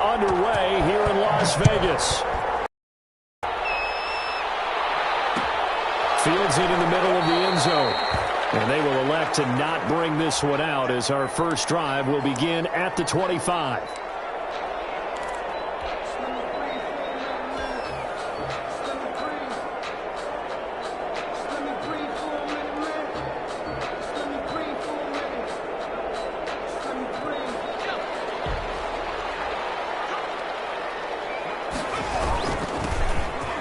underway here in Las Vegas. Fields it in the middle of the end zone. And they will elect to not bring this one out as our first drive will begin at the 25.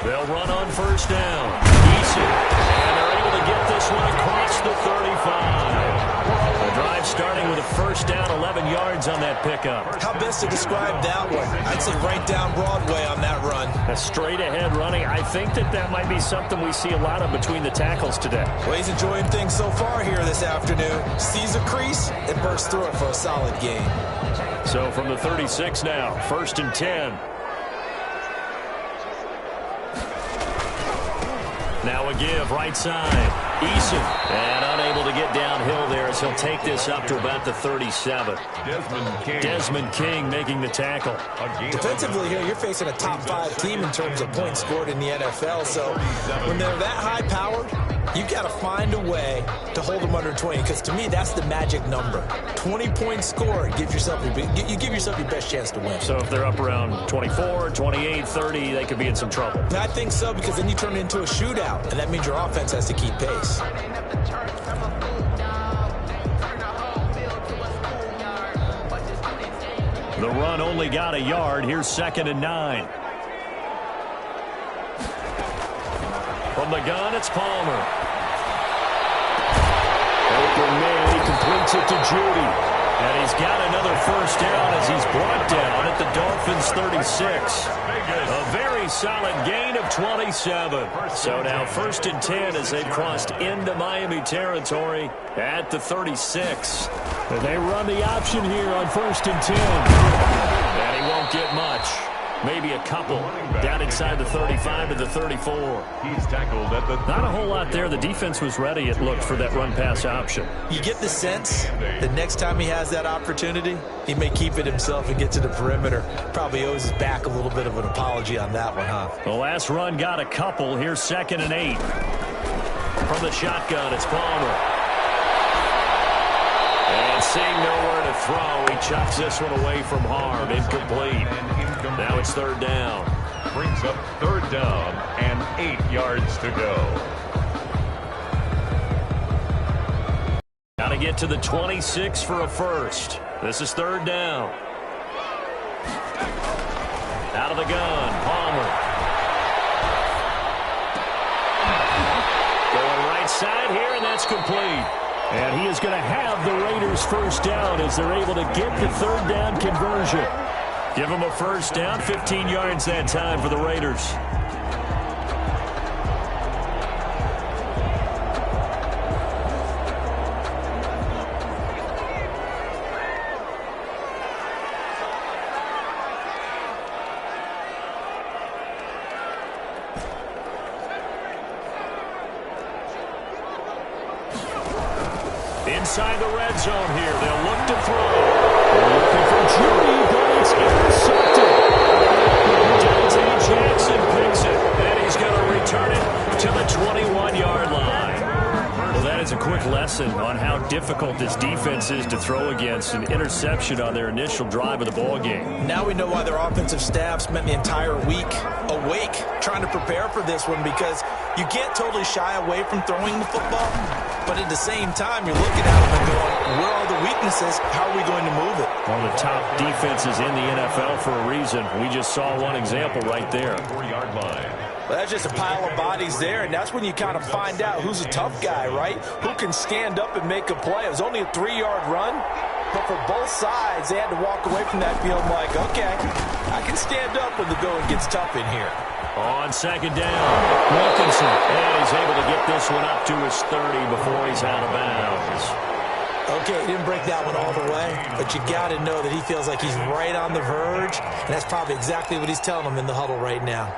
They'll run on first down. Easy. And they're able to get this one across the 35. The drive starting with a first down, 11 yards on that pickup. How best to describe that one? I'd say right down Broadway on that run. A straight ahead running. I think that might be something we see a lot of between the tackles today. Well, he's enjoying things so far here this afternoon. Sees a crease and bursts through it for a solid gain. So from the 36 now, 1st and 10. Now a give, right side. Eason. And unable to get downhill there as he'll take this up to about the 37. Desmond King making the tackle. Defensively here, you're facing a top 5 team in terms of points scored in the NFL. So when they're that high-powered, you've got to find a way to hold them under 20. Because to me, that's the magic number. 20 points scored, you give yourself your best chance to win. So if they're up around 24, 28, 30, they could be in some trouble. I think so, because then you turn it into a shootout, and that means your offense has to keep pace. The run only got a yard. Here's 2nd and 9. From the gun, it's Palmer. Open man, he completes it to Judy. And he's got another first down as he's brought down at the Dolphins' 36. A very solid gain of 27. So now 1st and 10 as they've crossed into Miami territory at the 36. And they run the option here on 1st and 10. And he won't get much. Maybe a couple down inside the 35 to the 34. He's tackled at the Not a whole lot there. The defense was ready, it looked, for that run-pass option. You get the sense that next time he has that opportunity, he may keep it himself and get to the perimeter. Probably owes his back a little bit of an apology on that one, huh? The last run got a couple. Here's 2nd and 8. From the shotgun, it's Palmer. And seeing nowhere to throw, he chucks this one away from harm. Incomplete. Now it's 3rd down. brings up 3rd down and 8 yards to go. Got to get to the 26 for a first. This is 3rd down. Out of the gun, Palmer. Going right side here, and that's complete. And he is going to have the Raiders' first down as they're able to get the 3rd down conversion. Give them a first down, 15 yards that time for the Raiders. Inside the red zone here, they'll look to throw. They're looking for Judy, but it's intercepted. Dante Jackson picks it, and he's going to return it to the 21-yard line. Well, that is a quick lesson on how difficult this defense is to throw against. An interception on their initial drive of the ball game. Now we know why their offensive staff spent the entire week awake trying to prepare for this one, because you can't totally shy away from throwing the football. But at the same time, you're looking at them and going, where are the weaknesses? How are we going to move it? One of the top defenses in the NFL for a reason. We just saw one example right there. 4-yard line. Well, that's just a pile of bodies there, and that's when you kind of find out who's a tough guy, right? Who can stand up and make a play. It was only a 3-yard run, but for both sides, they had to walk away from that field like, okay, I can stand up when the going gets tough in here. On 2nd down, Wilkinson, and he's able to get this one up to his 30 before he's out of bounds. Okay, he didn't break that one all the way, but you got to know that he feels like he's right on the verge, and that's probably exactly what he's telling them in the huddle right now.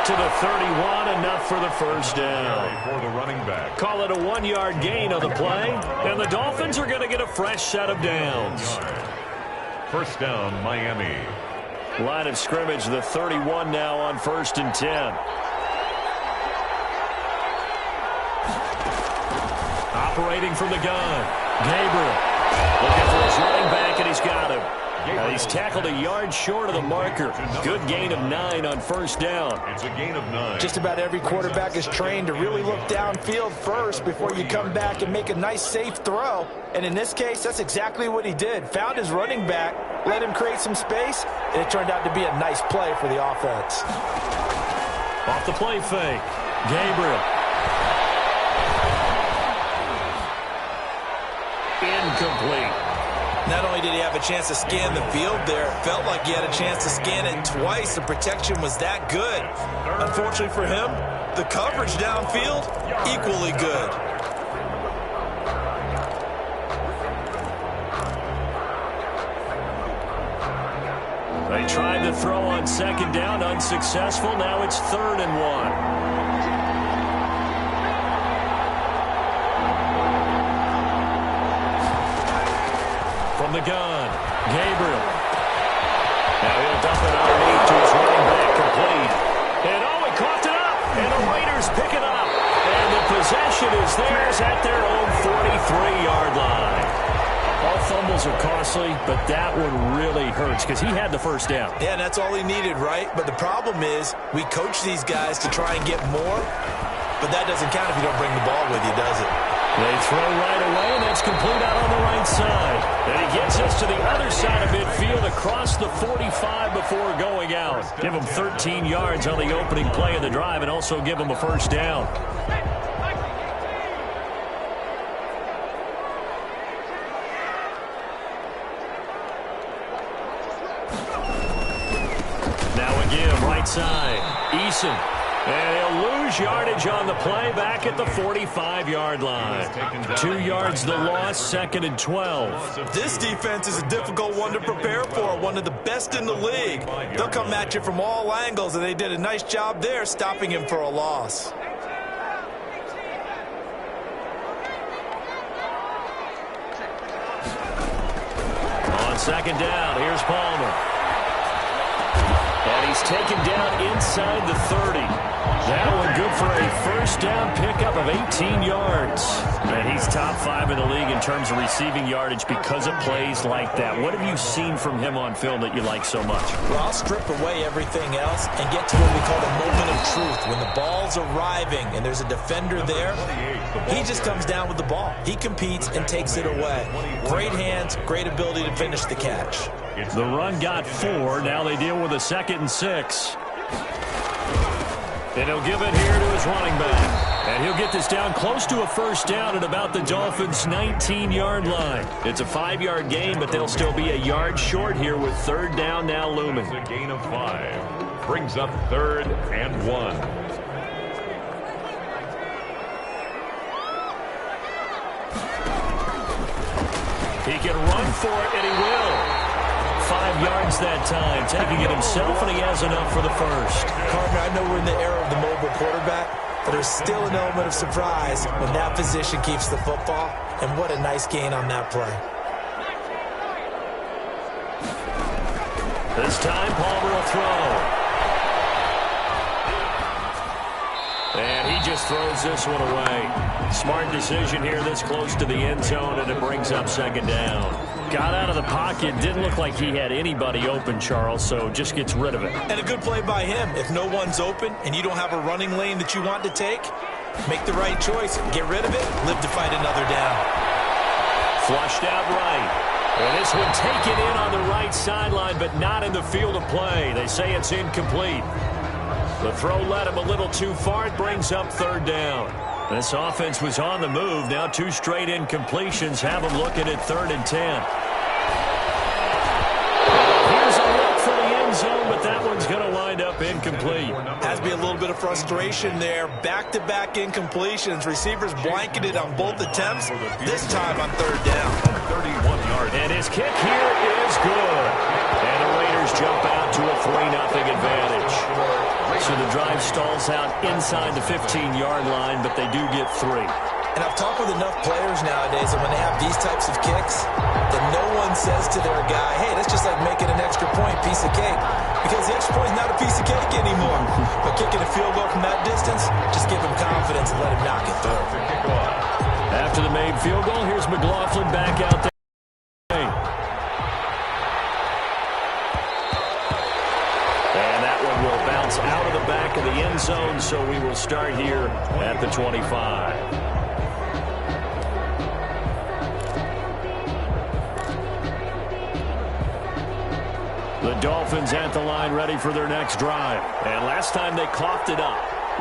to the 31, enough for the first down. For the running back. Call it a 1-yard gain on the play, and the Dolphins are going to get a fresh set of downs. First down, Miami. Line of scrimmage, the 31 now on 1st and 10. Operating from the gun, Gabriel looking for his running back, and he's got him. He's tackled a yard short of the marker. Good gain of 9 on first down. It's a gain of 9. Just about every quarterback is trained to really look downfield first before you come back and make a nice, safe throw. And in this case, that's exactly what he did. Found his running back, let him create some space, and it turned out to be a nice play for the offense. Off the play fake, Gabriel. Incomplete. Not only did he have a chance to scan the field there, it felt like he had a chance to scan it twice. The protection was that good. Unfortunately for him, the coverage downfield, equally good. They tried to throw on second down, unsuccessful. Now it's 3rd and 1. From the gun, Gabriel. Now he'll dump it underneath to his running back, complete. And he coughed it up, and the Raiders pick it up. And the possession is theirs at their own 43-yard line. All fumbles are costly, but that one really hurts because he had the first down. Yeah, and that's all he needed, right? But the problem is we coach these guys to try and get more, but that doesn't count if you don't bring the ball with you, does it? They throw right away, and that's complete out on the right side. And he gets us to the other side of midfield across the 45 before going out. Give him 13 yards on the opening play of the drive and also give him a first down. Now again, right side, Eason. And he'll lose yardage on the play back at the 45-yard line. 2 yards the loss, 2nd and 12. This defense is a difficult one to prepare for, one of the best in the league. They'll come at you from all angles, and they did a nice job there stopping him for a loss. On second down, here's Palmer. And he's taken down inside the 30. That one good for a first down pickup of 18 yards. And he's top 5 in the league in terms of receiving yardage because of plays like that. What have you seen from him on film that you like so much? Well, I'll strip away everything else and get to what we call the moment of truth. When the ball's arriving and there's a defender there, he just comes down with the ball. He competes and takes it away. Great hands, great ability to finish the catch. The run got 4. Now they deal with a 2nd and 6. And he'll give it here to his running back. And he'll get this down close to a first down at about the Dolphins' 19-yard line. It's a 5-yard gain, but they'll still be a yard short here with 3rd down now looming. It's a gain of 5. Brings up 3rd and 1. He can run for it, and he will. 5 yards that time, taking it himself, and he has enough for the first. Carter, I know we're in the era of the mobile quarterback, but there's still an element of surprise when that position keeps the football, and what a nice gain on that play. This time, Palmer will throw. And he just throws this one away. Smart decision here this close to the end zone, and it brings up 2nd down. Got out of the pocket, didn't look like he had anybody open, Charles, so just gets rid of it. And a good play by him. If no one's open and you don't have a running lane that you want to take, make the right choice. Get rid of it, live to fight another down. Flushed out right. And this one taken in on the right sideline, but not in the field of play. They say it's incomplete. The throw led him a little too far. It brings up 3rd down. This offense was on the move. Now 2 straight incompletions have them looking at 3rd and 10. Here's a look for the end zone, but that one's going to wind up incomplete. Has to be a little bit of frustration there. Back-to-back incompletions. Receivers blanketed on both attempts. This time on 3rd down. 31 yards. And his kick here is good. And the Raiders jump out to a 3-0 advantage. So the drive stalls out inside the 15-yard line, but they do get 3. And I've talked with enough players nowadays that when they have these types of kicks, that no one says to their guy, hey, that's just like making an extra point, piece of cake. Because the extra point is not a piece of cake anymore. But kicking a field goal from that distance, just give him confidence and let him knock it through. After the made field goal, here's McLaughlin back out there. And that one will bounce out of the back of the end zone, so we will start here at the 25. The Dolphins at the line ready for their next drive. And last time they coughed it up,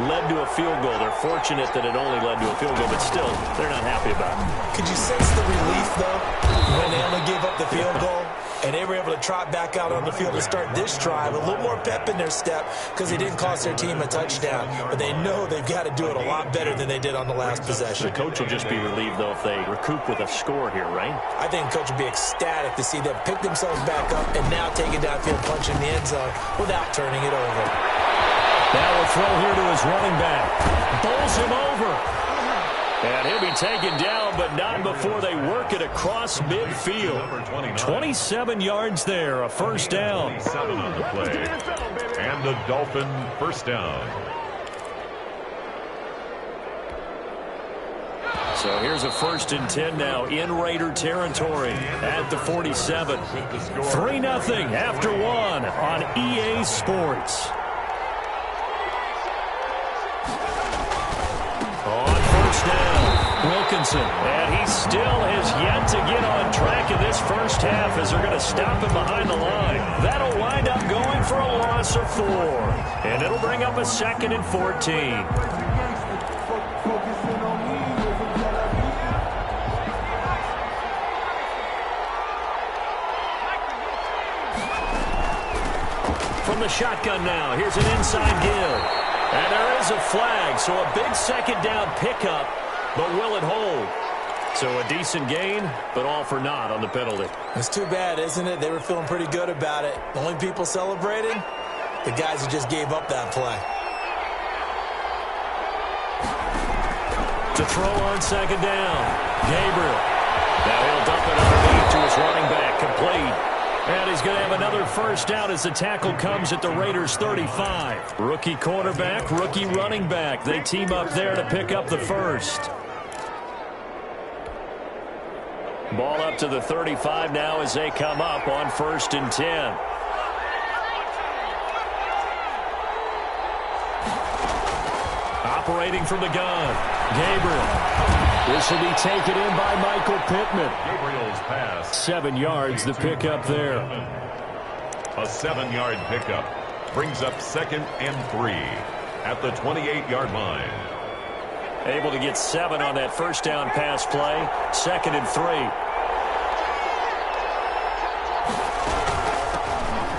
led to a field goal. They're fortunate that it only led to a field goal, but still, they're not happy about it. Could you sense the relief, though, when they only gave up the field goal? And they were able to trot back out on the field to start this drive. A little more pep in their step because they didn't cost their team a touchdown. But they know they've got to do it a lot better than they did on the last possession. The coach will just be relieved, though, if they recoup with a score here, right? I think the coach will be ecstatic to see them pick themselves back up and now take it downfield, punching the end zone without turning it over. Now a throw here to his running back. Bowls him over. And he'll be taken down, but not before they work it across midfield. 27 yards there, a first down. 7 on the play. And the Dolphin first down. So here's a 1st and 10 now in Raider territory at the 47. 3-0 after 1 on EA Sports. On first down, Wilkinson. And he still has yet to get on track in this first half as they're going to stop him behind the line. That'll wind up going for a loss of 4. And it'll bring up a 2nd and 14. From the shotgun now, here's an inside give. And there is a flag, so a big 2nd down pickup, but will it hold? So a decent gain, but all for naught on the penalty. It's too bad, isn't it? They were feeling pretty good about it. The only people celebrating, the guys who just gave up that play. To throw on 2nd down, Gabriel. Now he'll dump it underneath to his running back, complete. And he's going to have another first down as the tackle comes at the Raiders' 35. Rookie quarterback, rookie running back. They team up there to pick up the first. Ball up to the 35 now as they come up on 1st and 10. Operating from the gun, Gabriel. This will be taken in by Michael Pittman. Gabriel's pass. 7 yards, the pickup there. A 7-yard pickup brings up 2nd and 3 at the 28-yard line. Able to get 7 on that first down pass play. 2nd and 3.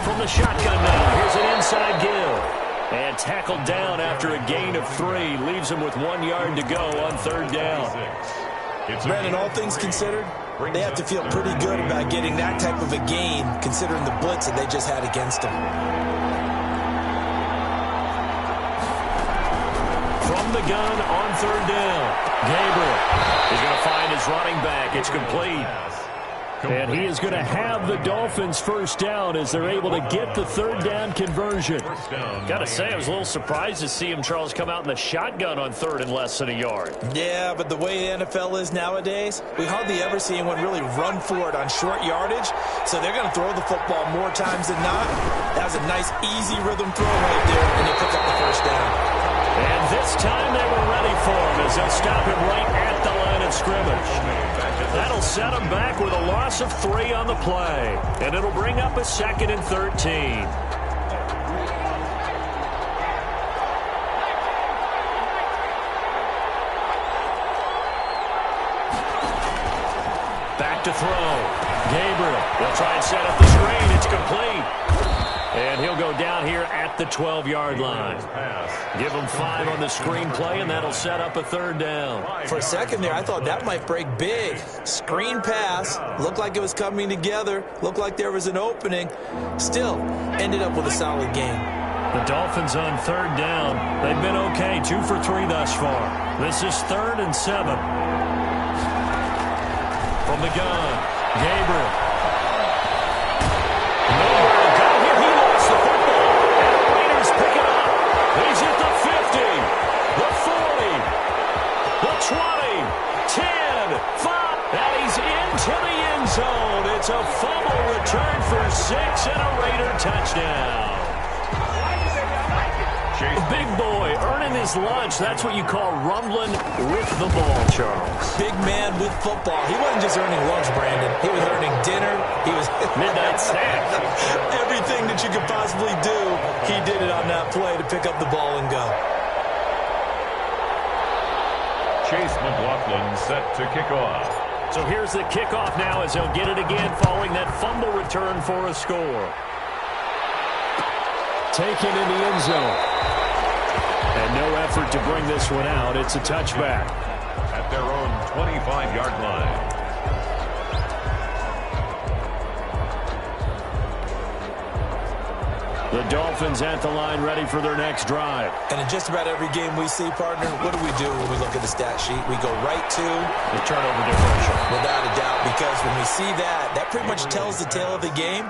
From the shotgun now, here's an inside give. And tackled down after a gain of 3. Leaves him with 1 yard to go on 3rd down. Brandon, all things considered, they have to feel pretty good about getting that type of a gain considering the blitz that they just had against them. From the gun on 3rd down, Gabriel is going to find his running back. It's complete. And he is going to have the Dolphins first down as they're able to get the 3rd down conversion. Got to say, I was a little surprised to see him, Charles, come out in the shotgun on 3rd and less than a yard. Yeah, but the way the NFL is nowadays, we hardly ever see anyone really run for it on short yardage. So they're going to throw the football more times than not. That was a nice, easy rhythm throw right there, and they pick up the first down. And this time they were ready for him as they'll stop him right at the line of scrimmage. That'll set him back with a loss of 3 on the play. And it'll bring up a 2nd and 13. Back to throw. Gabriel will try and set up the screen. It's complete. And he'll go down here at the 12-yard line. Give him 5 on the screen play, and that'll set up a 3rd down. For a second there, I thought that might break big. Screen pass. Looked like it was coming together. Looked like there was an opening. Still, ended up with a solid game. The Dolphins on third down. They've been okay, 2 for 3 thus far. This is 3rd and 7. From the gun, Gabriel. Nowhere to go here. He lost the football. And the Raiders pick it up. He's at the 50, the 40, the 20, 10, 5. And he's into the end zone. It's a fumble return for 6 and a Raider touchdown. Big boy earning his lunch. That's what you call rumbling with the ball, Charles. Big man with football. He wasn't just earning lunch, Brandon. He was earning dinner. He was midnight snack. Everything that you could possibly do, he did it on that play to pick up the ball and go. Chase McLaughlin set to kick off. So here's the kickoff now as he'll get it again following that fumble return for a score. Taken in the end zone. And no effort to bring this one out. It's a touchback. At their own 25-yard line. The Dolphins at the line ready for their next drive. And in just about every game we see, partner, what do we do when we look at the stat sheet? We go right to the turnover differential. Without a doubt, because when we see that, that pretty much tells the tale of the game.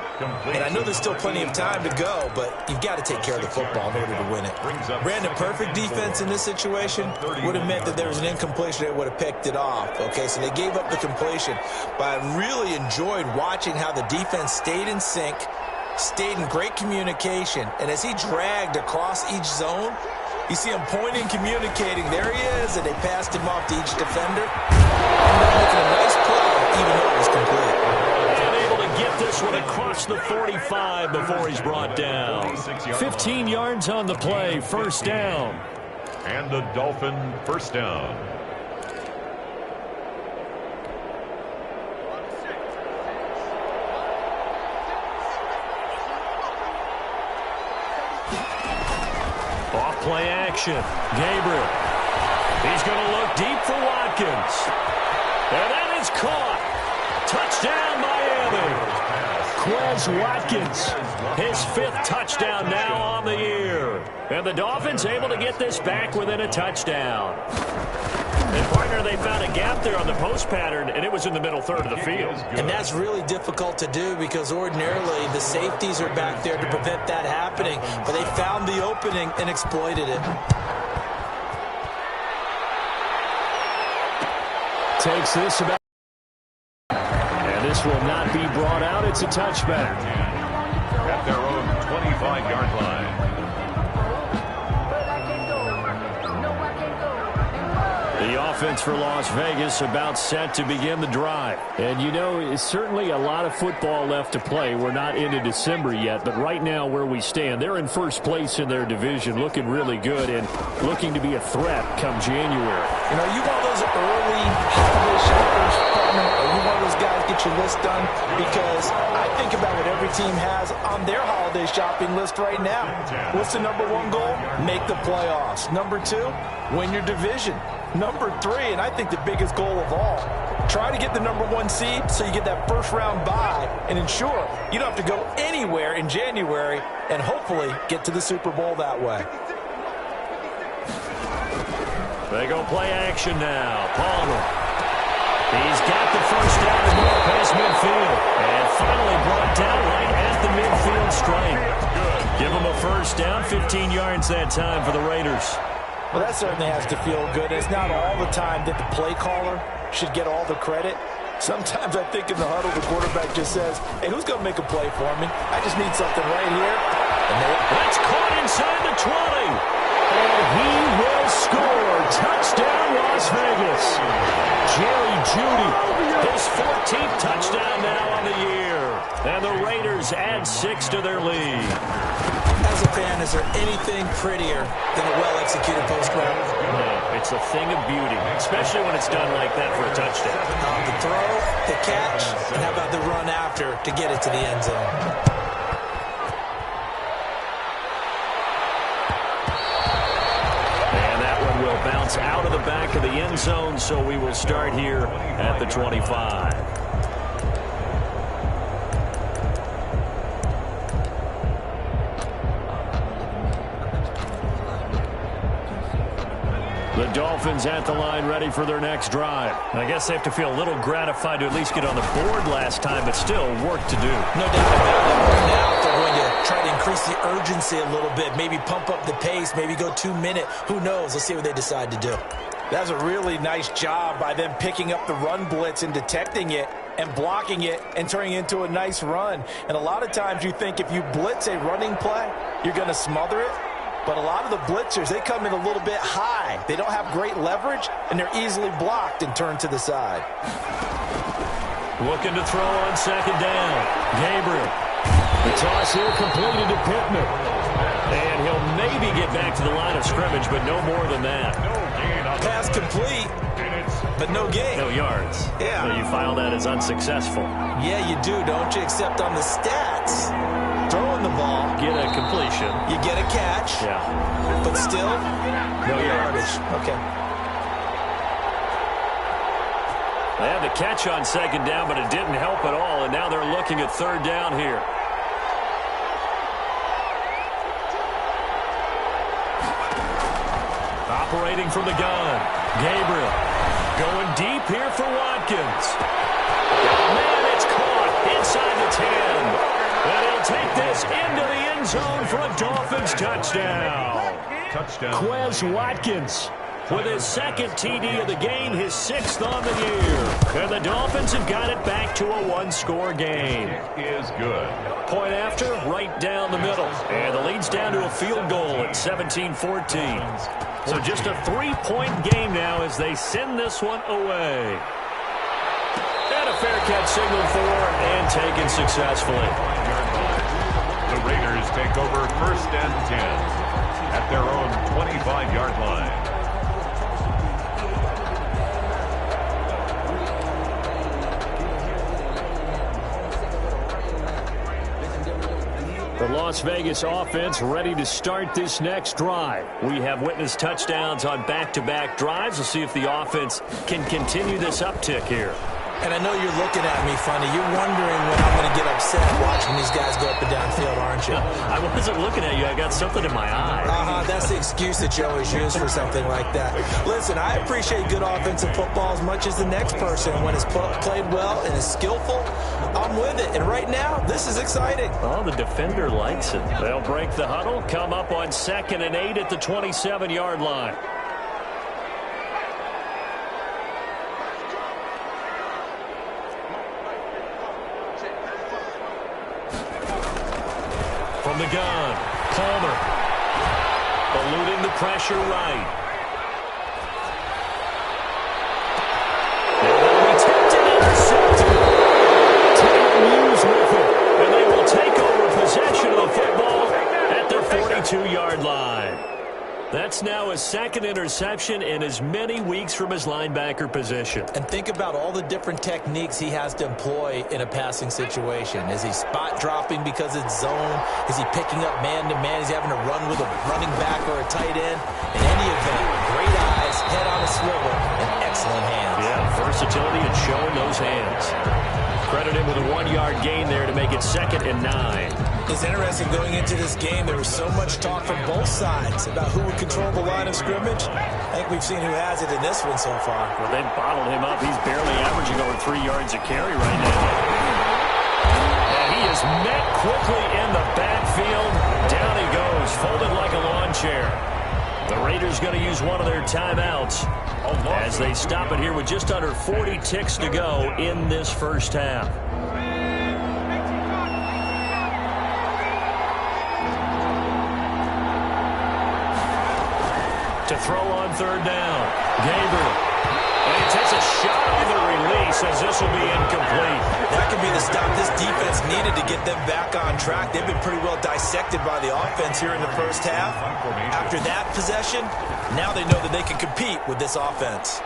And I know there's still plenty of time to go, but you've got to take care of the football in order to win it. Brandon, perfect defense in this situation would have meant that there was an incompletion that would have picked it off. Okay, so they gave up the completion. But I really enjoyed watching how the defense stayed in sync, stayed in great communication, and as he dragged across each zone, you see him pointing, communicating. There he is, and they passed him off to each defender. And making a nice play, even though it was complete. And able to get this one across the 45 before he's brought down. 15 yards on the play, first down. And a Dolphin first down. Play action. Gabriel. He's going to look deep for Watkins. And that is caught. Touchdown, Miami. Quez Watkins. His 5th touchdown now on the year. And the Dolphins able to get this back within a touchdown. And, partner, they found a gap there on the post pattern, and it was in the middle third of the field. And that's really difficult to do because ordinarily the safeties are back there to prevent that happening. But they found the opening and exploited it. Takes this about. And this will not be brought out. It's a touchback. At their own 25-yard line. The offense for Las Vegas about set to begin the drive. And, you know, it's certainly a lot of football left to play. We're not into December yet, but right now where we stand, they're in first place in their division, looking really good and looking to be a threat come January. You know, you want those early holiday shoppers, partner, or you want those guys get your list done? Because I think about what every team has on their holiday shopping list right now. What's the number 1 goal? Make the playoffs. Number 2, win your division. Number 3, and I think the biggest goal of all, try to get the number 1 seed so you get that first round bye and ensure you don't have to go anywhere in January and hopefully get to the Super Bowl that way. They go play action now. Palmer. He's got the first down to move past midfield. And finally brought down right at the midfield stripe. Give him a first down, 15 yards that time for the Raiders. Well, that certainly has to feel good. It's not all the time that the play caller should get all the credit. Sometimes I think in the huddle, the quarterback just says, hey, who's going to make a play for me? I just need something right here. And that's caught inside the 20. And he will score. Touchdown, Las Vegas. Jerry Jeudy, his 14th touchdown now on the year. And the Raiders add 6 to their lead. As a fan, is there anything prettier than a well-executed post-route? No, it's a thing of beauty, especially when it's done like that for a touchdown. The throw, the catch, and how about the run after to get it to the end zone? And that one will bounce out of the back of the end zone, so we will start here at the 25. The Dolphins at the line ready for their next drive. I guess they have to feel a little gratified to at least get on the board last time, but still work to do. No doubt about it. Right now, they're going to try to increase the urgency a little bit, maybe pump up the pace, maybe go 2 minute. Who knows? Let's see what they decide to do. That's a really nice job by them picking up the run blitz and detecting it and blocking it and turning it into a nice run. And a lot of times you think if you blitz a running play, you're going to smother it. But a lot of the blitzers, they come in a little bit high. They don't have great leverage, and they're easily blocked and turned to the side. Looking to throw on second down. Gabriel. The toss here completed to Pittman. And he'll maybe get back to the line of scrimmage, but no more than that. Pass complete, but no gain. No yards. Yeah. So you file that as unsuccessful. Yeah, you do, don't you? Except on the stats. Throwing the ball. Get a completion. You get a catch. Yeah. But still, no yardage. Okay. They had the catch on second down, but it didn't help at all, and now they're looking at third down here. Operating from the gun. Gabriel going deep here for Watkins. Man, it's caught inside the 10. And he'll take this into the end zone for a Dolphins touchdown. Quez Watkins with his second TD of the game, his 6th on the year. And the Dolphins have got it back to a one-score game. It is good. Point after, right down the middle. And the lead's down to a field goal at 17-14. So just a 3-point game now as they send this one away. And a fair catch signaled for and taken successfully. The Raiders take over 1st and 10 at their own 25-yard line. The Las Vegas offense ready to start this next drive. We have witnessed touchdowns on back-to-back drives. We'll see if the offense can continue this uptick here. And I know you're looking at me funny. You're wondering when I'm going to get upset watching these guys go up and down field, aren't you? I wasn't looking at you. I got something in my eye. That's the excuse that you always use for something like that. Listen, I appreciate good offensive football as much as the next person. When it's played well and is skillful, I'm with it. And right now, this is exciting. Oh, the defender likes it. They'll break the huddle, come up on 2nd and 8 at the 27-yard line. From the gun, Palmer, eluding the pressure right. Now they'll be tipped and intercepted. Taylor with it, and they will take over possession of the football at their 42-yard line. That's now his 2nd interception in as many weeks from his linebacker position. And think about all the different techniques he has to employ in a passing situation. Is he spot dropping because it's zone? Is he picking up man-to-man? Is he having to run with a running back or a tight end? In any event, great eyes, head on a swivel, and excellent hands. Yeah, versatility and showing those hands. Credit him with a 1-yard gain there to make it 2nd and 9. It's interesting going into this game. There was so much talk from both sides about who would control the line of scrimmage. I think we've seen who has it in this one so far. Well, they bottled him up. He's barely averaging over 3 yards a carry right now. And he is met quickly in the backfield. Down he goes, folded like a lawn chair. The Raiders going to use one of their timeouts as they stop it here with just under 40 ticks to go in this first half. To throw on 3rd down, Gabriel. And he takes a shot on the release as this will be incomplete. That could be the stop this defense needed to get them back on track. They've been pretty well dissected by the offense here in the first half. After that possession, now they know that they can compete with this offense.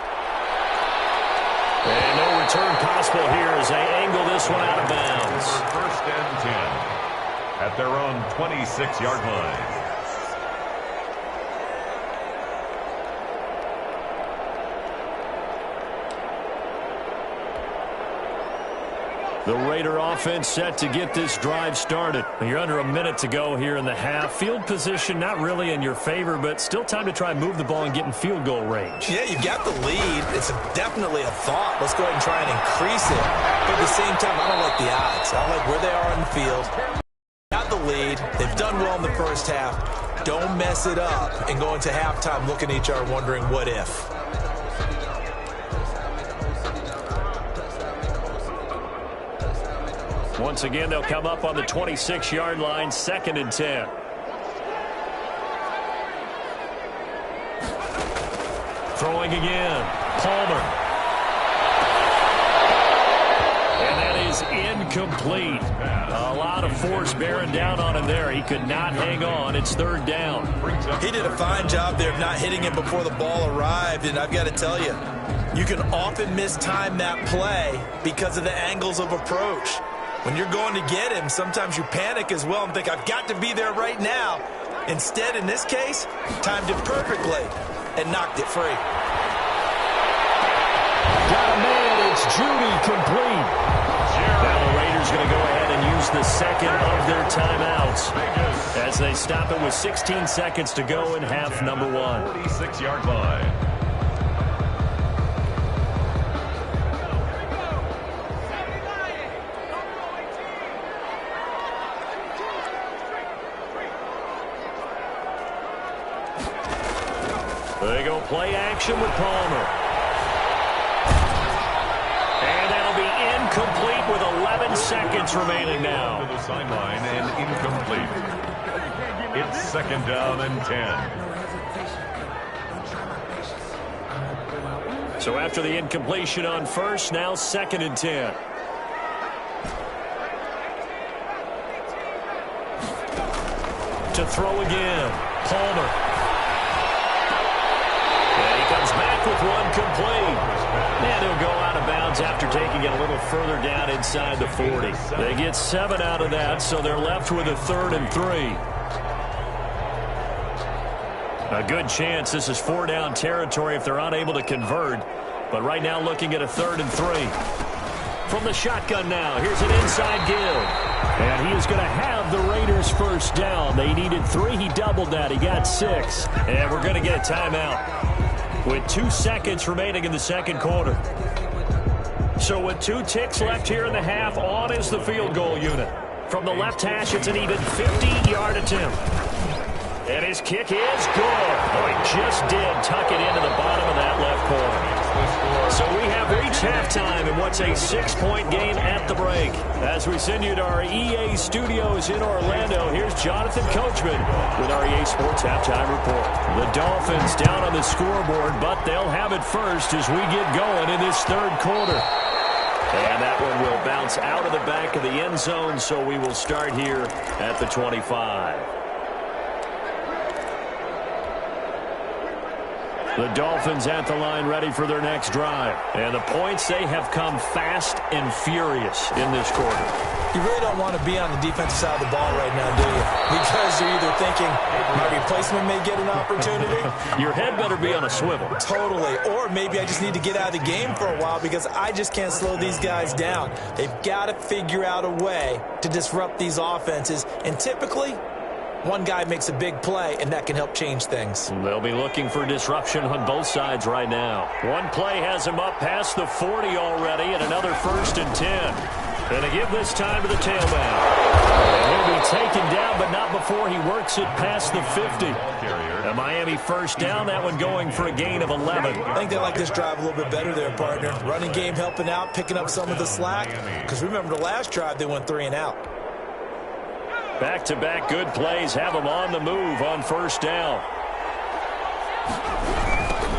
And no return possible here as they angle this one out of bounds. 1st and 10 at their own 26-yard line. The Raider offense set to get this drive started. You're under a minute to go here in the half. Field position not really in your favor, but still time to try and move the ball and get in field goal range. Yeah, you got the lead. It's definitely a thought. Let's go ahead and try and increase it. But at the same time, I don't like the odds. I don't like where they are on the field. Got the lead. They've done well in the first half. Don't mess it up and go into halftime looking at each other wondering what if. Once again, they'll come up on the 26-yard line, 2nd and 10. Throwing again, Palmer. And that is incomplete. A lot of force bearing down on him there. He could not hang on. It's 3rd down. He did a fine job there of not hitting him before the ball arrived, and I've got to tell you, you can often mistime that play because of the angles of approach. When you're going to get him, sometimes you panic as well and think, I've got to be there right now. Instead, in this case, timed it perfectly and knocked it free. Got a man. It's Judy complete. Now the Raiders going to go ahead and use the second of their timeouts as they stop it with 16 seconds to go in half number 1. 46-yard line. They go play action with Palmer. And that'll be incomplete with 11 seconds remaining now. To the sideline and incomplete. It's 2nd down and 10. So after the incompletion on first, now 2nd and 10. To throw again, Palmer. Comes back with one complete. And he'll go out of bounds after taking it a little further down inside the 40. They get 7 out of that, so they're left with a 3rd and 3. A good chance this is 4-down territory if they're unable to convert. But right now looking at a 3rd and 3. From the shotgun now, here's an inside give. And he is going to have the Raiders first down. They needed 3. He doubled that. He got 6. And we're going to get a timeout with 2 seconds remaining in the second quarter. So with 2 ticks left here in the half, on is the field goal unit. From the left hash, it's an even 50-yard attempt. And his kick is good. Oh, he just did tuck it into the bottom of that left corner. So we have reached halftime in what's a 6-point game at the break. As we send you to our EA studios in Orlando, here's Jonathan Coachman with our EA Sports Halftime Report. The Dolphins down on the scoreboard, but they'll have it first as we get going in this 3rd quarter. And that one will bounce out of the back of the end zone, so we will start here at the 25. The Dolphins at the line ready for their next drive. And the points, they have come fast and furious in this quarter. You really don't want to be on the defensive side of the ball right now, do you? Because you're either thinking, my replacement may get an opportunity. Your head better be on a swivel. Totally. Or maybe I just need to get out of the game for a while because I just can't slow these guys down. They've got to figure out a way to disrupt these offenses. And typically, one guy makes a big play, and that can help change things. They'll be looking for disruption on both sides right now. One play has him up past the 40 already, and another 1st and 10. And a give this time to the tailback. And he'll be taken down, but not before he works it past the 50. A Miami first down, that one going for a gain of 11. I think they like this drive a little bit better there, partner. Running game helping out, picking up some of the slack. Because remember the last drive, they went 3 and out. Back-to-back good plays have them on the move on first down.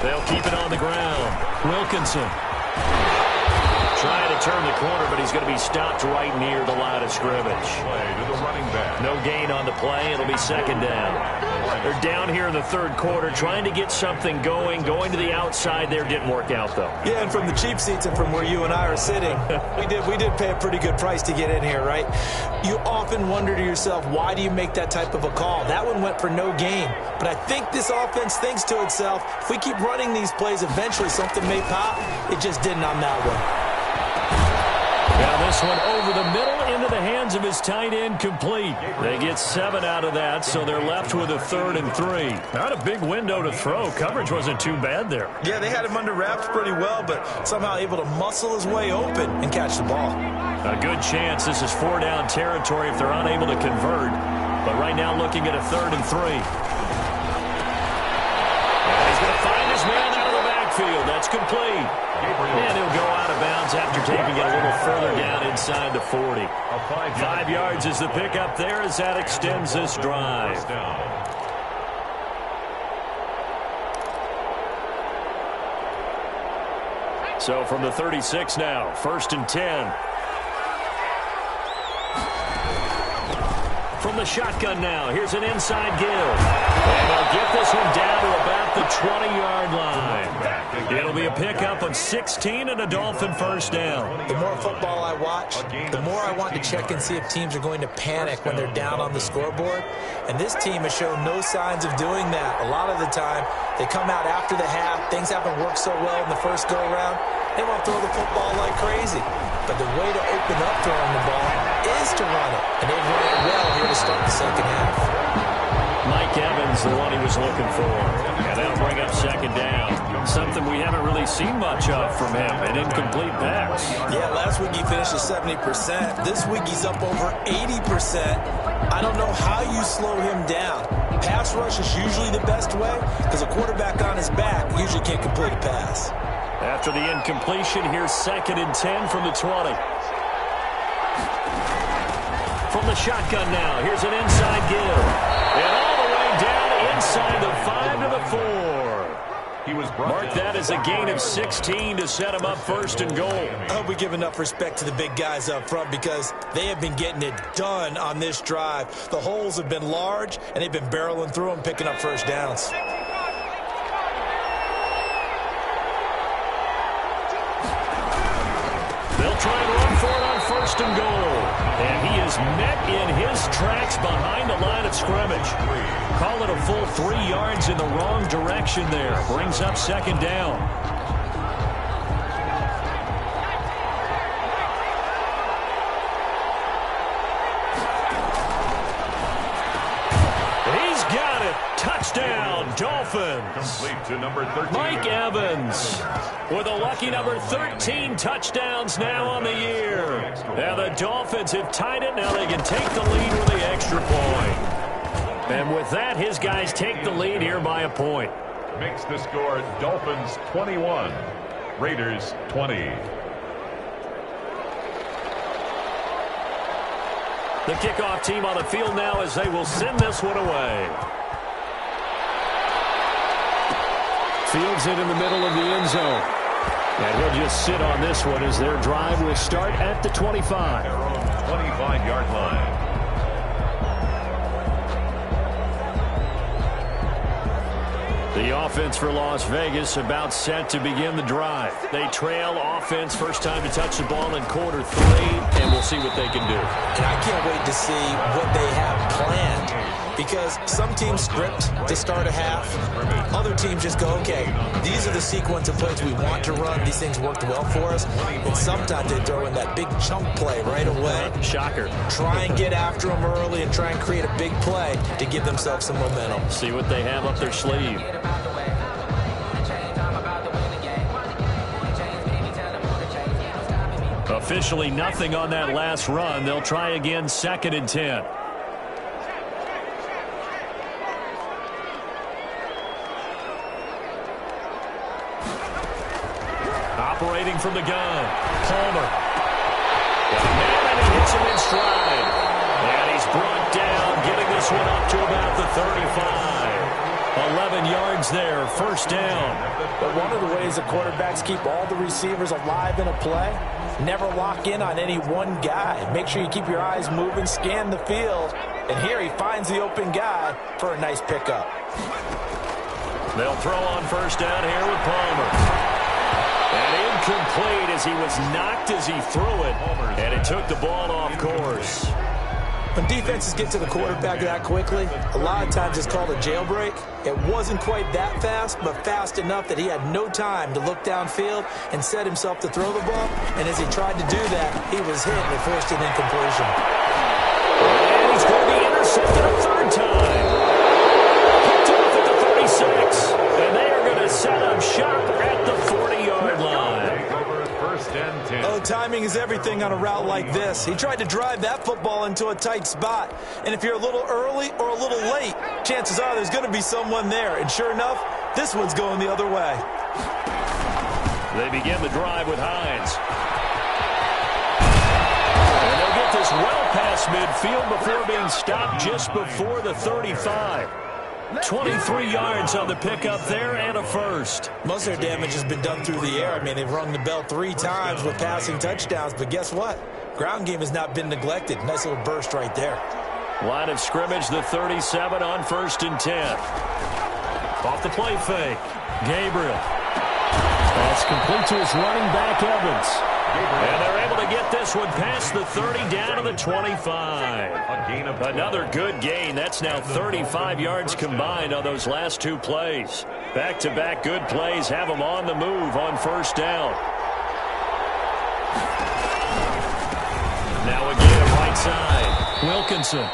They'll keep it on the ground. Wilkinson trying to turn the corner, but he's going to be stopped right near the line of scrimmage. Play to the running back. No gain on the play. It'll be 2nd down. They're down here in the 3rd quarter trying to get something going. Going to the outside there didn't work out, though. Yeah, and from the cheap seats and from where you and I are sitting, we did pay a pretty good price to get in here, right? You often wonder to yourself, why do you make that type of a call? That one went for no gain. But I think this offense thinks to itself, if we keep running these plays, eventually something may pop. It just didn't on that one. Now this one over the middle into the hands of his tight end, complete. They get 7 out of that, so they're left with a 3rd and 3. Not a big window to throw. Coverage wasn't too bad there. Yeah, they had him under wraps pretty well, but somehow able to muscle his way open and catch the ball. A good chance this is 4-down territory if they're unable to convert. But right now looking at a 3rd and 3. He's going to find his man out of the backfield. That's complete. And he'll go out of bounds after taking it a little further down inside the 40. 5 yards is the pickup there as that extends this drive. So from the 36 now, 1st and 10. From the shotgun now, here's an inside give. And they'll get this one down to about the 20-yard line. It'll be a pickup of 16 and a Dolphin 1st down. The more football I watch, the more I want to check and see if teams are going to panic when they're down on the scoreboard. And this team has shown no signs of doing that. A lot of the time, they come out after the half. Things haven't worked so well in the first go-around. They want to throw the football like crazy. But the way to open up throwing the ball is to run it. And they've run it well here to start the second half. Mike Evans, the one he was looking for. And that'll bring up 2nd down. Something we haven't really seen much of from him, an incomplete pass. Yeah, last week he finished at 70%. This week he's up over 80%. I don't know how you slow him down. Pass rush is usually the best way because a quarterback on his back usually can't complete a pass. After the incompletion, here's 2nd and 10 from the 20. From the shotgun now, here's an inside give. And all the way down inside the 5 to the 4. Mark that as a gain of 16 to set him up 1st and goal. I hope we give enough respect to the big guys up front because they have been getting it done on this drive. The holes have been large, and they've been barreling through them, picking up 1st downs. They'll try and run for it on 1st and goal. And he is met in his tracks behind the line of scrimmage. Call it a full 3 yards in the wrong direction there. Brings up 2nd down. He's got it. Touchdown, Dolphins. Complete to number 13. Mike Evans with a lucky number 13 touchdowns now on the year. Now the Dolphins have tied it. Now they can take the lead with the extra point. And with that, his guys take the lead here by a point. Makes the score Dolphins 21, Raiders 20. The kickoff team on the field now as they will send this one away. Fields it in the middle of the end zone. And he'll just sit on this one as their drive will start at the 25. Their own 25-yard line. The offense for Las Vegas about set to begin the drive. They trail offense, first time to touch the ball in quarter 3, and we'll see what they can do. And I can't wait to see what they have planned because some teams script to start a half. Other teams just go, okay, these are the sequence of plays we want to run. These things worked well for us. And sometimes they throw in that big chunk play right away. Shocker. Try and get after them early and try and create a big play to give themselves some momentum. See what they have up their sleeve. Officially nothing on that last run. They'll try again 2nd and 10. Operating from the gun, Palmer. And he hits him in stride. And he's brought down, getting this one up to about the 35. 11 yards there, 1st down. But one of the ways the quarterbacks keep all the receivers alive in a play, never lock in on any one guy. Make sure you keep your eyes moving, scan the field. And here he finds the open guy for a nice pickup. They'll throw on 1st down here with Palmer. And incomplete as he was knocked as he threw it. And it took the ball off course. When defenses get to the quarterback that quickly, a lot of times it's called a jailbreak. It wasn't quite that fast, but fast enough that he had no time to look downfield and set himself to throw the ball. And as he tried to do that, he was hit and it forced an incompletion. And he's going to be intercepted a third time. Picked off at the 36. And they are going to set up shop at the 40-yard line. Oh, timing is everything on a route like this. He tried to drive that football into a tight spot. And if you're a little early or a little late, chances are there's going to be someone there. And sure enough, this one's going the other way. They begin the drive with Hines. And they'll get this well past midfield before being stopped just before the 35. 23 yards on the pickup there and a first. Most of their damage has been done through the air. I mean, they've rung the bell 3 times with passing touchdowns, but guess what? Ground game has not been neglected. Nice little burst right there. Line of scrimmage, the 37 on 1st and 10. Off the play fake. Gabriel. That's complete to his running back, Evans. And they're able to get this one past the 30 down to the 25. Another good gain. That's now 35 yards combined on those last 2 plays. Back-to-back good plays have them on the move on 1st down. Now again, right side. Wilkinson.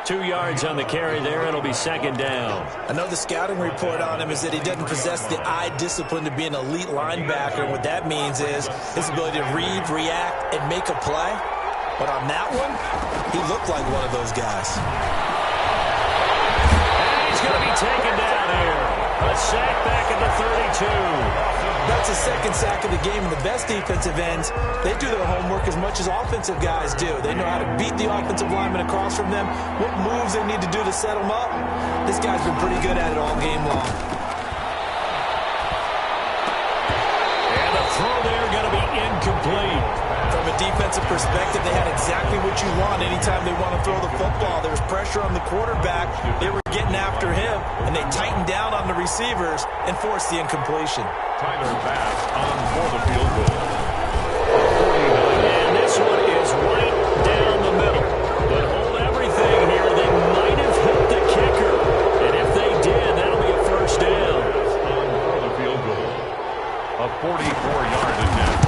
2 yards on the carry there. It'll be 2nd down. I know the scouting report on him is that he doesn't possess the eye discipline to be an elite linebacker. And what that means is his ability to read, react, and make a play. But on that one, he looked like one of those guys. And he's going to be taken down here. A sack back at the 32. That's the 2nd sack of the game, and the best defensive ends, they do their homework as much as offensive guys do. They know how to beat the offensive lineman across from them, what moves they need to do to set them up. This guy's been pretty good at it all game long. And the throw there going to be incomplete. From a defensive perspective, they had exactly what you want anytime they want to throw the football. There was pressure on the quarterback. They were getting after him, and they tightened down on the receivers and forced the incompletion. Tyler Bass on for the field goal. And this one is right down the middle. But hold everything here. They might have hit the kicker. And if they did, that'll be a 1st down. On for the field goal. A 44-yard attempt.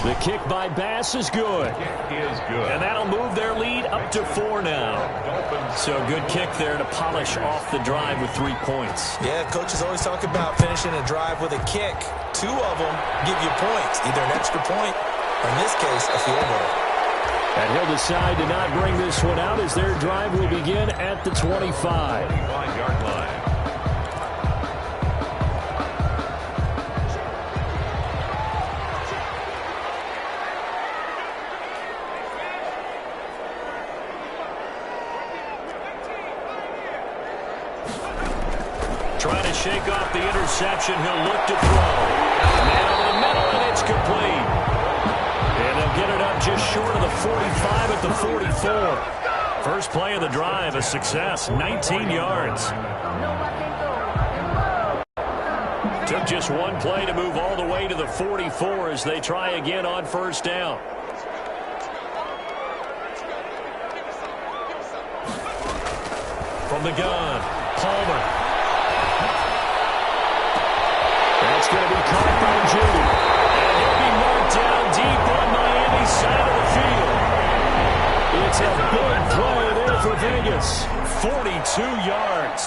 The kick by Bass is good. Is good. And that'll move their lead up to 4 now. So a good kick there to polish off the drive with 3 points. Yeah, coaches always talk about finishing a drive with a kick. 2 of them give you points, either an extra point or, in this case, a field goal. And he'll decide to not bring this one out as their drive will begin at the 25. 25-yard line. Trying to shake off the interception. He'll look to throw. Man over the middle, and it's complete. And they'll get it up just short of the 45 at the 44. First play of the drive, a success, 19 yards. Took just 1 play to move all the way to the 44 as they try again on 1st down. From the gun, Palmer. That's going to be caught by Judy. And he'll be marked down deep on Miami's side of the field. It's a big play there for Vegas. 42 yards.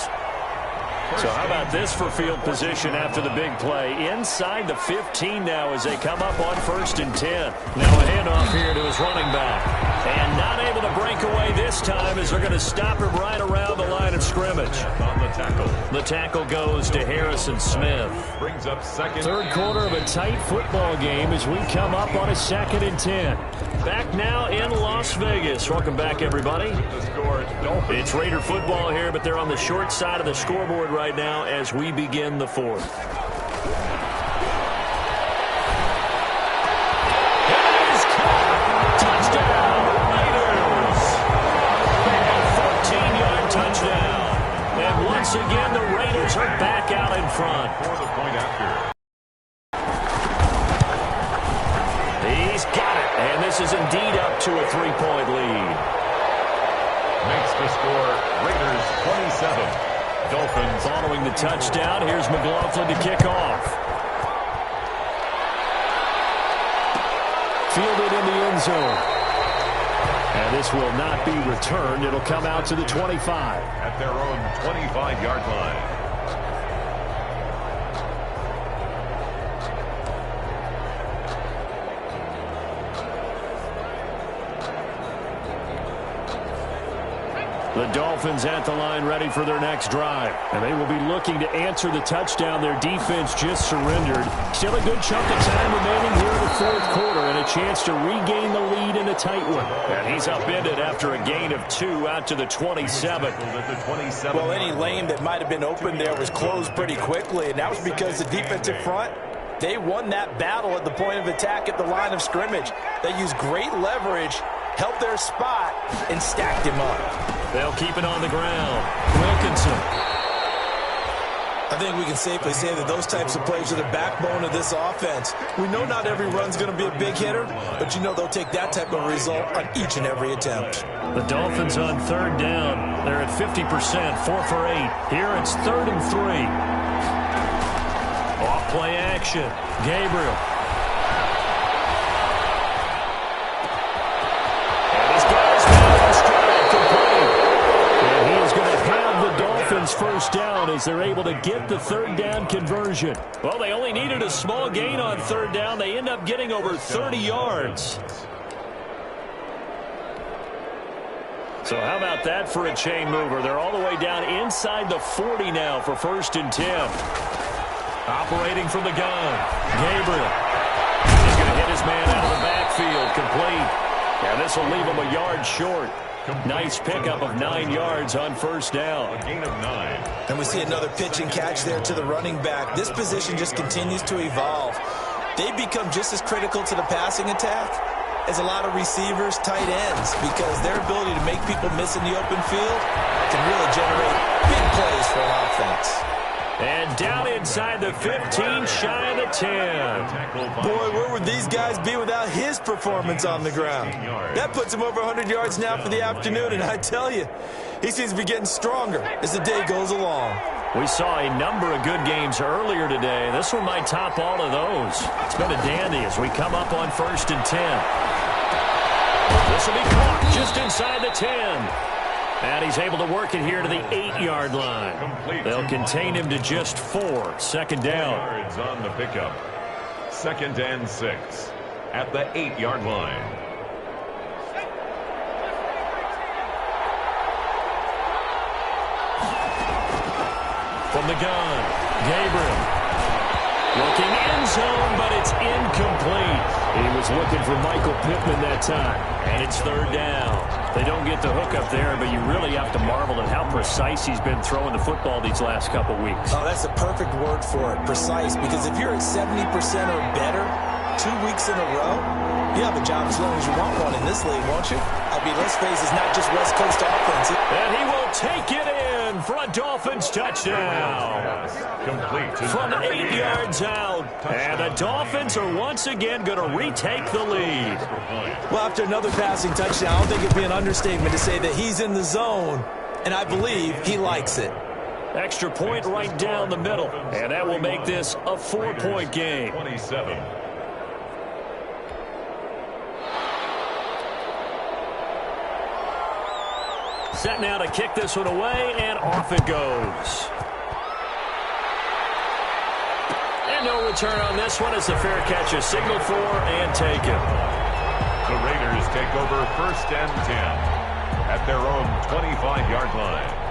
So how about this for field position after the big play? Inside the 15 now as they come up on 1st and 10. Now a handoff here to his running back. And not able to break away this time as they're going to stop him right around the line of scrimmage. On the tackle. The tackle goes to Harrison Smith. Brings up 2nd. 3rd quarter of a tight football game as we come up on a 2nd and 10. Back now in Las Vegas. Welcome back, everybody. It's Raider football here, but they're on the short side of the scoreboard right now as we begin the 4th. Touchdown, Raiders! A 14-yard touchdown. And once again, the Raiders are back out in front. For the point after. He's got it, and this is indeed up to a 3-point lead. Makes the score Raiders 27. Dolphins. Following the touchdown, here's McLaughlin to kick off. Fielded in the end zone. And this will not be returned. It'll come out to the 25. At their own 25-yard line. The Dolphins at the line ready for their next drive. And they will be looking to answer the touchdown their defense just surrendered. Still a good chunk of time remaining here in the fourth quarter and a chance to regain the lead in a tight one. And he's upended after a gain of 2 out to the 27. Well, any lane that might have been open there was closed pretty quickly, and that was because the defensive front, they won that battle at the point of attack at the line of scrimmage. They used great leverage, held their spot, and stacked him up. They'll keep it on the ground. Wilkinson. I think we can safely say that those types of plays are the backbone of this offense. We know not every run's going to be a big hitter, but you know they'll take that type of result on each and every attempt. The Dolphins on third down. They're at 50%, 4 for 8. Here it's 3rd and 3. Off play action. Gabriel. First down as they're able to get the third down conversion. Well, they only needed a small gain on third down. They end up getting over 30 yards. So how about that for a chain mover? They're all the way down inside the 40 now for 1st and 10. Operating from the gun. Gabriel. He's going to hit his man out of the backfield. Complete. And this will leave him a yard short. Nice pickup of 9 yards on 1st down. A gain of 9. And we see another pitch and catch there to the running back. This position just continues to evolve. They become just as critical to the passing attack as a lot of receivers, tight ends, because their ability to make people miss in the open field can really generate big plays for an offense. And down inside the 15, shy of the 10. Boy, where would these guys be without his performance on the ground? That puts him over 100 yards now for the afternoon, and I tell you, he seems to be getting stronger as the day goes along. We saw a number of good games earlier today. This one might top all of those. It's been a dandy as we come up on 1st and 10. This will be caught just inside the 10. And he's able to work it here to the 8-yard line. They'll contain him to just 4. 2nd down. Yards on the pickup. 2nd and 6 at the 8-yard line. From the gun, Gabriel. Looking end zone, but it's incomplete. He was looking for Michael Pittman that time. And it's 3rd down. They don't get the hook up there, but you really have to marvel at how precise he's been throwing the football these last couple weeks. Oh, that's a perfect word for it, precise, because if you're at 70% or better 2 weeks in a row, you have a job as long as you want one in this league, won't you? I mean, let's face it, it's not just West Coast offense. And he will take it in for a Dolphins touchdown. Complete. From 8 yards out. And the Dolphins are once again going to retake the lead. Well, after another passing touchdown, I don't think it'd be an understatement to say that he's in the zone, and I believe he likes it. Extra point right down the middle. And that will make this a 4-point game. 27. Set now to kick this one away, and off it goes. And no return on this one as the fair catch is signaled for and taken. The Raiders take over 1st and 10 at their own 25-yard line.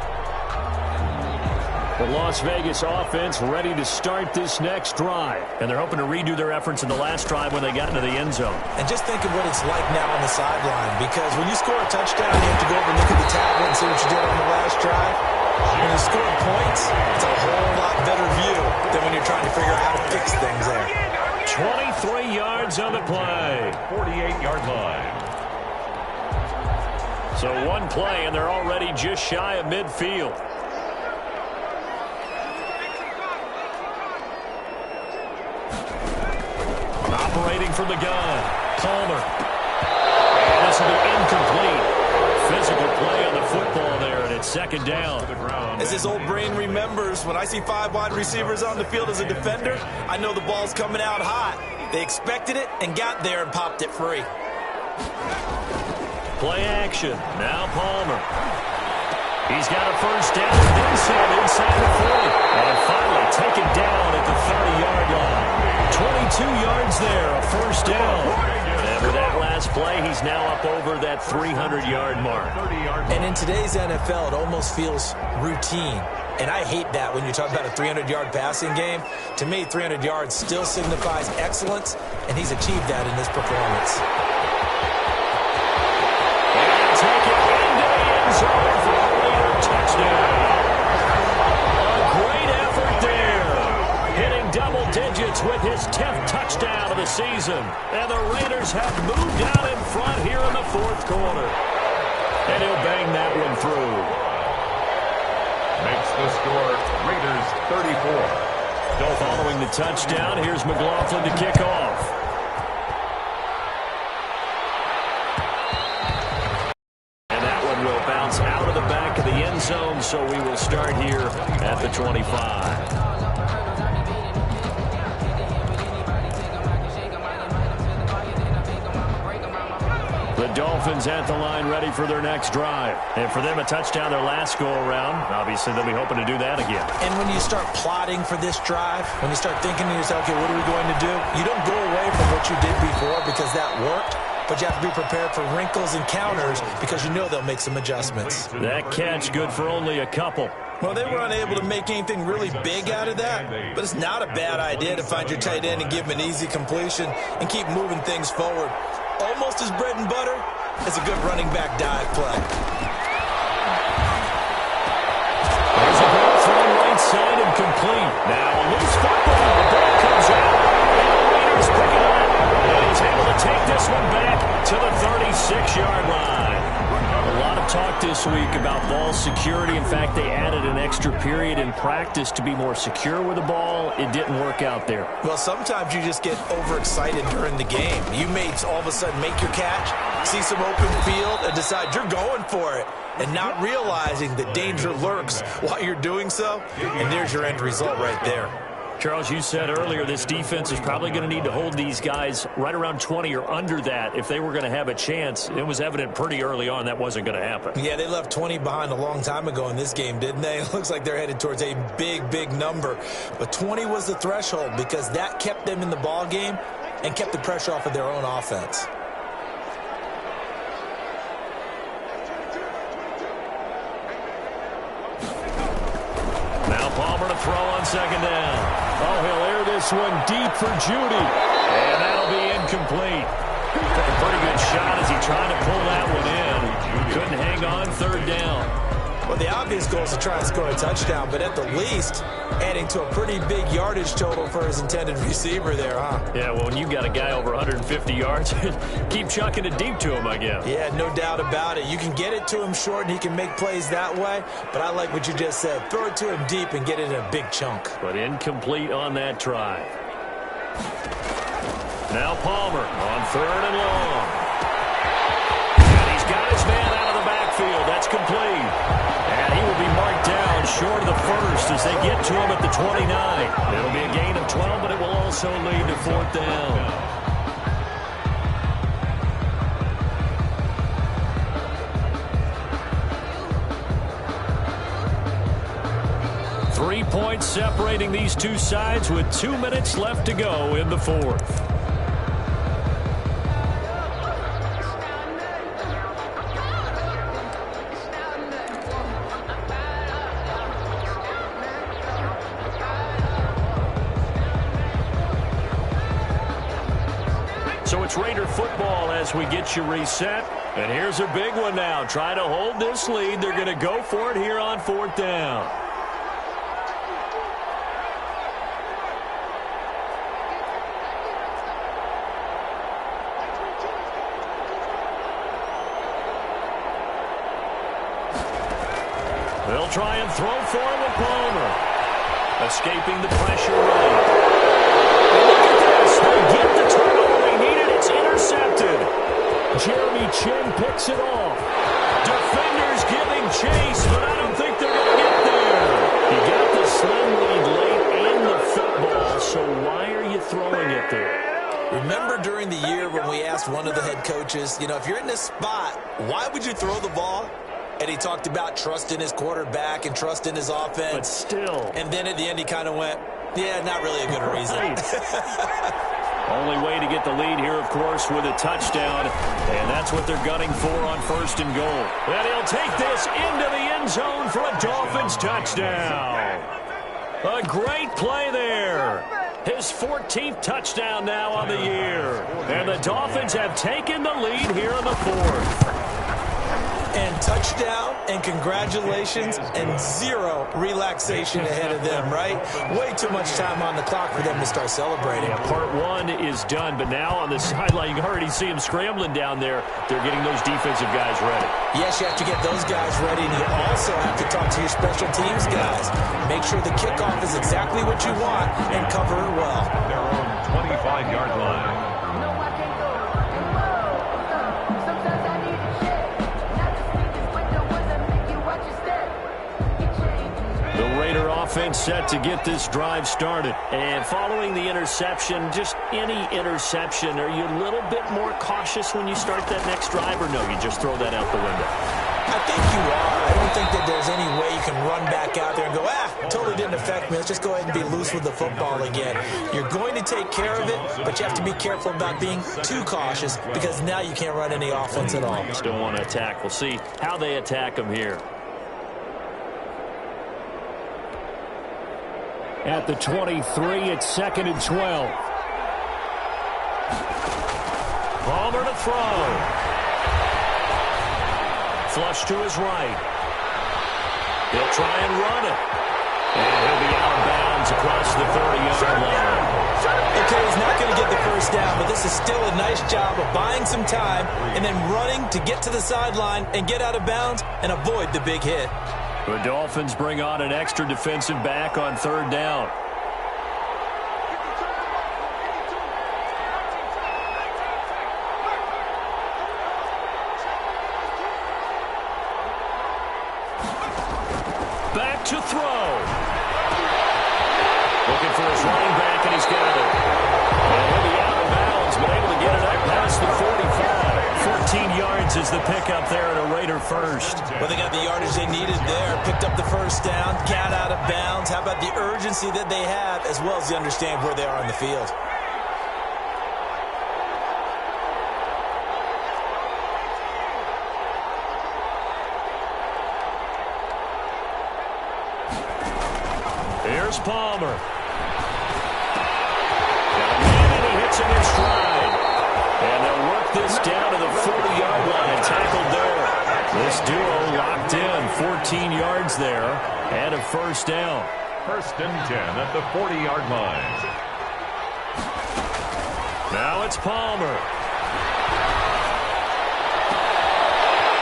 The Las Vegas offense ready to start this next drive. And they're hoping to redo their efforts in the last drive when they got into the end zone. And just think of what it's like now on the sideline, because when you score a touchdown, you have to go over and look at the tablet and see what you did on the last drive. When you score points, it's a whole lot better view than when you're trying to figure out how to fix things there. 23 yards on the play. 48-yard line. So one play, and they're already just shy of midfield. Operating from the gun, Palmer. And the this will be incomplete. Physical play on the football there, and it's second down. As his old brain remembers, when I see 5 wide receivers on the field as a defender, I know the ball's coming out hot. They expected it and got there and popped it free. Play action. Now Palmer. He's got a first down and then some inside the 40. And finally taken down at the 30-yard line. 22 yards there, a first down. And with that last play, he's now up over that 300-yard mark. And in today's NFL, it almost feels routine. And I hate that when you talk about a 300-yard passing game. To me, 300 yards still signifies excellence, and he's achieved that in this performance. And take it into the end zone for a later touchdown. A great effort there. Hitting double digits with his 10th touchdown of the season. And the Raiders have moved out in front here in the fourth quarter. And he'll bang that one through. Makes the score Raiders 34. Following the touchdown, here's McLaughlin to kick off. And that one will bounce out of the back of the end zone, so we will start here at the 25. The Dolphins at the line ready for their next drive. And for them, a touchdown their last go-around. Obviously, they'll be hoping to do that again. And when you start plotting for this drive, when you start thinking to yourself, okay, what are we going to do? You don't go away from what you did before because that worked, but you have to be prepared for wrinkles and counters because you know they'll make some adjustments. That catch good for only a couple. Well, they were unable to make anything really big out of that, but it's not a bad idea to find your tight end and give him an easy completion and keep moving things forward. Almost as bread and butter as a good running back dive play. There's a ball from right side and complete. Now a loose football. The ball comes out. And the Raiders pick it up. And he's able to take this one back to the 36-yard line. A lot of talk this week about ball security. In fact, they added an extra period in practice to be more secure with the ball. It didn't work out there. Well, sometimes you just get overexcited during the game. You may all of a sudden make your catch, see some open field, and decide you're going for it, and not realizing that danger lurks while you're doing so. And there's your end result right there. Charles, you said earlier this defense is probably going to need to hold these guys right around 20 or under that if they were going to have a chance. It was evident pretty early on that wasn't going to happen. Yeah, they left 20 behind a long time ago in this game, didn't they? It looks like they're headed towards a big, big number. But 20 was the threshold because that kept them in the ball game and kept the pressure off of their own offense. Now Palmer to throw on second down. Oh, he'll air this one deep for Judy. And that'll be incomplete. Took a pretty good shot as he tried to pull that one in. Couldn't hang on third down. Well, the obvious goal is to try and score a touchdown, but at the least, adding to a pretty big yardage total for his intended receiver there, huh? Yeah, well, when you got a guy over 150 yards, keep chucking it deep to him, I guess. Yeah, no doubt about it. You can get it to him short, and he can make plays that way, but I like what you just said. Throw it to him deep and get it in a big chunk. But incomplete on that try. Now Palmer on third and long. And he's got his man out of the backfield. That's complete. And he will be marked down short of the first as they get to him at the 29. It'll be a gain of 12, but it will also lead to fourth down. Three points separating these two sides with 2 minutes left to go in the fourth. So it's Raider football as we get you reset. And here's a big one now. Try to hold this lead. They're going to go for it here on fourth down. They'll try and throw for him with Palmer. Escaping the pressure right. And look at this. They get the turnover they needed. It's intercepted. Jeremy Chin picks it off. Defenders giving chase, but I don't think they're going to get there. You got the slim lead late and the football, so why are you throwing it there? Remember during the year when we asked one of the head coaches, if you're in this spot, why would you throw the ball? And he talked about trust in his quarterback and trust in his offense. But still. And then at the end he kind of went, yeah, not really a good reason. Only way to get the lead here, of course, with a touchdown. And that's what they're gunning for on 1st and goal. And he'll take this into the end zone for a Dolphins touchdown. A great play there. His 14th touchdown now on the year. And the Dolphins have taken the lead here in the 4th. And touchdown, and congratulations, and zero relaxation ahead of them, right? Way too much time on the clock for them to start celebrating. Yeah, part one is done, but now on the sideline, you can already see them scrambling down there. They're getting those defensive guys ready. Yes, you have to get those guys ready, and you also have to talk to your special teams guys. Make sure the kickoff is exactly what you want and cover it well. Their own 25-yard line. Offense set to get this drive started. And following the interception, just any interception, are you a little bit more cautious when you start that next drive, or no, you just throw that out the window? I think you are. I don't think that there's any way you can run back out there and go, totally didn't affect me. Let's just go ahead and be loose with the football again. You're going to take care of it, but you have to be careful about being too cautious because now you can't run any offense at all. Still want to attack. We'll see how they attack them here. At the 23, it's 2nd and 12. Palmer to throw. Flush to his right. He'll try and run it. And he'll be out of bounds across the 30-yard line. Okay, he's not going to get the first down, but this is still a nice job of buying some time and then running to get to the sideline and get out of bounds and avoid the big hit. The Dolphins bring on an extra defensive back on 3rd down. Back to throw. Looking for his running back, and he's got it. And he'll be out of bounds, but able to get it up past the 45. 14 yards is the pickup there at a Raider first. Well, they got the yardage they needed there. Picked up the first down, got out of bounds. How about the urgency that they have, as well as they understand where they are on the field? Here's Palmer. And he hits him in stride. And they'll work this down to the 40-yard line. Tackled there. This duo locked in. 14 yards there. And a first down. 1st and 10 at the 40-yard line. Now it's Palmer.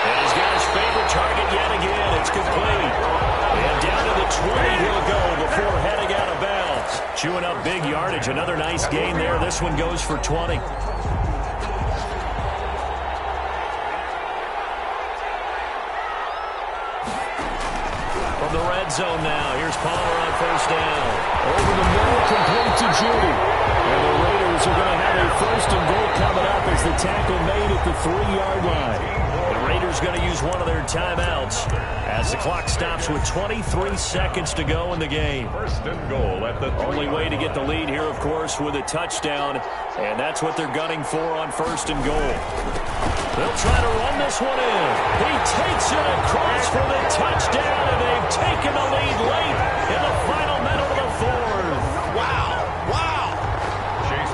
And he's got his favorite target yet again. It's complete. And down to the 20 he'll go before heading out of bounds. Chewing up big yardage. Another nice gain there. This one goes for 20. From the red zone now. Here's Palmer on 1st down. Over the middle, complete to Judy. And the Raiders are going to have a 1st and goal coming up as the tackle made at the 3-yard line. The Raiders going to use one of their timeouts as the clock stops with 23 seconds to go in the game. 1st and goal at the only way to get the lead here, of course, with a touchdown, and that's what they're gunning for on 1st and goal. They'll try to run this one in. He takes it across for the touchdown, and they've taken the lead late in the final minute of the 4th. Wow.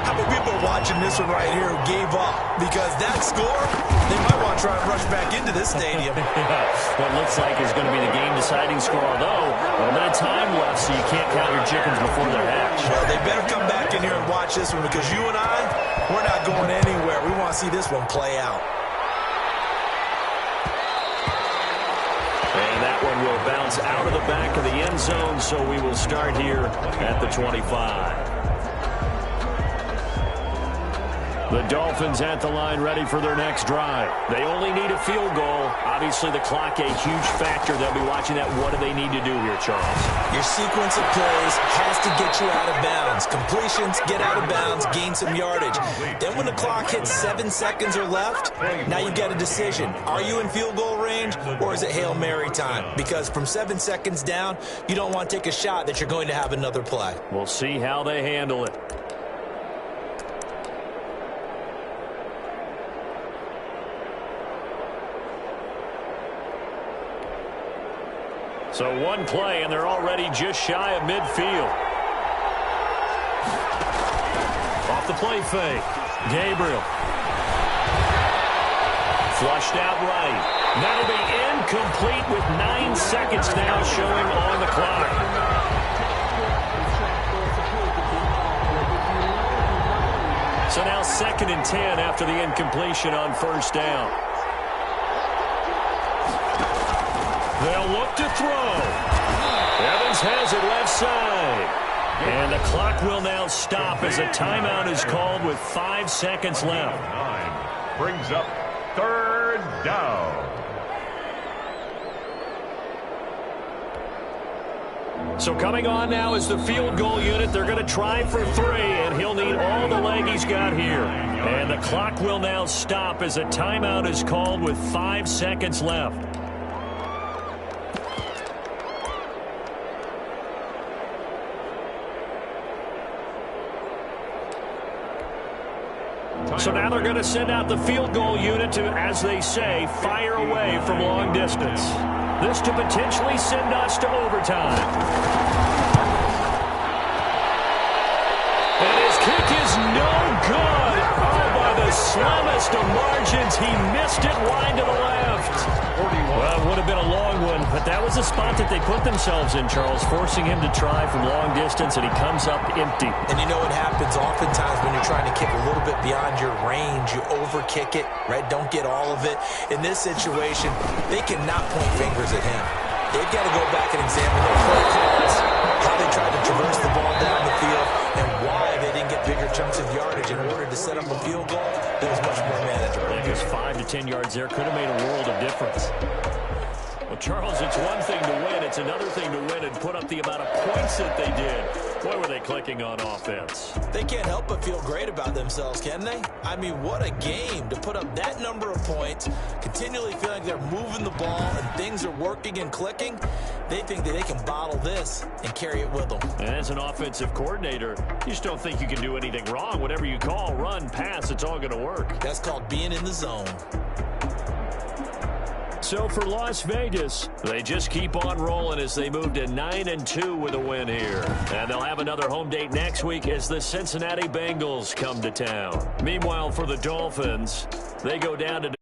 How many people are watching this one right here who gave up? Because that score, they might want to try and rush back into this stadium. What looks like is going to be the game-deciding score, although a little bit of time left, so you can't count your chickens before they're hatched. Well, they better come back in here and watch this one, because you and I, we're not going anywhere. We want to see this one play out. And that one will bounce out of the back of the end zone, so we will start here at the 25. The Dolphins at the line ready for their next drive. They only need a field goal. Obviously, the clock a huge factor. They'll be watching that. What do they need to do here, Charles? Your sequence of plays has to get you out of bounds. Completions, get out of bounds, gain some yardage. Then when the clock hits 7 seconds or left, now you get a decision. Are you in field goal range or is it Hail Mary time? Because from 7 seconds down, you don't want to take a shot that you're going to have another play. We'll see how they handle it. So one play, and they're already just shy of midfield. Off the play fake. Gabriel. Flushed out right. That'll be incomplete with 9 seconds now showing on the clock. So now 2nd and 10 after the incompletion on first down. They'll look to throw. Evans has it left side. And the clock will now stop as a timeout is called with 5 seconds left. 9 brings up 3rd down. So coming on now is the field goal unit. They're going to try for 3, and he'll need all the leg he's got here. And the clock will now stop as a timeout is called with 5 seconds left. So now they're going to send out the field goal unit to, as they say, fire away from long distance. This to potentially send us to overtime. And his kick is no good. Oh, by the slimmest of margins, he missed it wide to the left. Well, it would have been a long one, but that was a spot that they put themselves in, Charles, forcing him to try from long distance, and he comes up empty. And you know what happens oftentimes when you're trying to kick a little bit beyond your range, you overkick it, right? Don't get all of it. In this situation, they cannot point fingers at him. They've got to go back and examine their play calls, how they tried to traverse the ball down the field, and why they didn't get bigger chunks of yardage in order to set up a field goal that was much more manageable. I guess 5 to 10 yards there could have made a world of difference. Well, Charles, it's one thing to win. It's another thing to win and put up the amount of points that they did. Boy, were they clicking on offense. They can't help but feel great about themselves, can they? I mean, what a game to put up that number of points, continually feeling like they're moving the ball and things are working and clicking. They think that they can bottle this and carry it with them. And as an offensive coordinator, you just don't think you can do anything wrong. Whatever you call, run, pass, it's all going to work. That's called being in the zone. So for Las Vegas, they just keep on rolling as they move to 9-2 with a win here. And they'll have another home date next week as the Cincinnati Bengals come to town. Meanwhile, for the Dolphins, they go down to